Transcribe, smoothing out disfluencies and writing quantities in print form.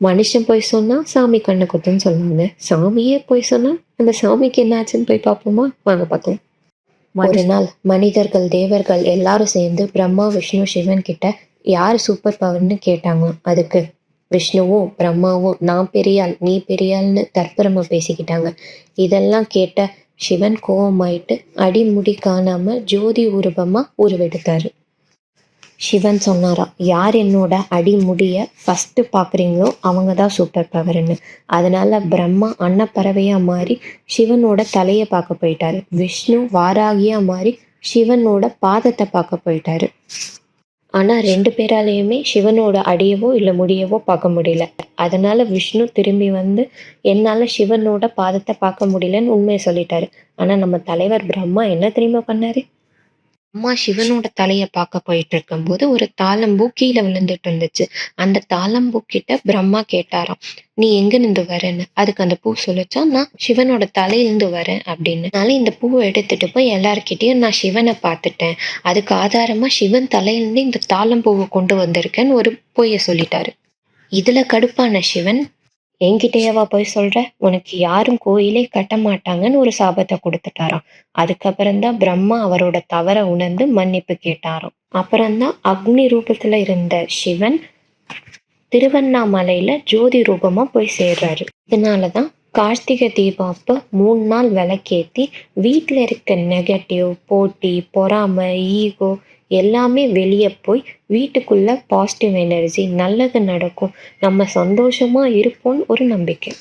மனுஷன் போய் சொன்னா சாமி கண்ணு குத்துன்னு சொல்லுவாங்க. சாமியே போய் சொன்னா அந்த சாமிக்கு என்ன ஆச்சுன்னு போய் பார்ப்போமா? வாங்க பார்க்கலாம். ஒரு நாள் மனிதர்கள், தேவர்கள் எல்லாரும் சேர்ந்து பிரம்மா, விஷ்ணு, சிவன் கிட்ட யார் சூப்பர் பவர்னு கேட்டாங்க. அதுக்கு விஷ்ணுவும் பிரம்மாவும் நான் பெரியாள், நீ பெரியாள்னு தற்பெருமை பேசிக்கிட்டாங்க. இதெல்லாம் கேட்ட சிவன் கோவமாயிட்டு அடிமுடி காணாம ஜோதி உருவமா உருவெடுத்தாரு. சிவன் சொன்னாராம், யார் என்னோட அடிமுடியை ஃபஸ்ட்டு பார்க்குறீங்களோ அவங்க தான் சூப்பர் பவர்னு. அதனால பிரம்மா அன்னப்பறவையாக மாறி சிவனோட தலையை பார்க்க போயிட்டாரு. விஷ்ணு வாராகியாக மாறி சிவனோட பாதத்தை பார்க்க போயிட்டாரு. ஆனால் 2 பேராலேயுமே சிவனோட அடியவோ இல்லை முடியவோ பார்க்க முடியல. அதனால விஷ்ணு திரும்பி வந்து என்னால் சிவனோட பாதத்தை பார்க்க முடியலன்னு உண்மையை சொல்லிட்டாரு. ஆனால் நம்ம தலைவர் பிரம்மா என்ன தெரியுமா பண்ணாரு? அம்மா சிவனோட தலையை பார்க்க போயிட்டு இருக்கும்போது ஒரு தாழம்பூ கீழே விழுந்துட்டு இருந்துச்சு. அந்த தாழம்பூ கிட்ட பிரம்மா கேட்டாராம், நீ எங்கிருந்து வரேன்னு. அதுக்கு அந்த பூ சொல்லிச்சான், நான் சிவனோட தலையிலிருந்து வரேன் அப்படின்னு. அதனால இந்த பூவை எடுத்துட்டு போய் எல்லார்கிட்டயும் நான் சிவனை பார்த்துட்டேன், அதுக்கு ஆதாரமா சிவன் தலையிலிருந்து இந்த தாழம்பூவை கொண்டு வந்திருக்கேன்னு ஒரு பொய்யை சொல்லிட்டாரு. இதுல கடுப்பான சிவன், என்கிட்டயேவா போய் சொல்ற, உனக்கு யாரும் கோயிலே கட்ட மாட்டாங்கன்னு ஒரு சாபத்தை கொடுத்துட்டாராம். அதுக்கப்புறம்தான் பிரம்மா அவரோட தவற உணர்ந்து மன்னிப்பு கேட்டாராம். அப்புறம்தான் அக்னி ரூபத்துல இருந்த சிவன் திருவண்ணாமலையில ஜோதி ரூபமா போய் சேர்றாரு. இதனாலதான் கார்த்திகை தீபம் அப்போ 3 நாள் விளக்கேத்தி வீட்டில் இருக்க நெகட்டிவ், போட்டி, பொறாமை, ஈகோ எல்லாமே வெளியே போய் வீட்டுக்குள்ள பாசிட்டிவ் எனர்ஜி, நல்லது நடக்கும், நம்ம சந்தோஷமா இருப்போம்னு ஒரு நம்பிக்கை.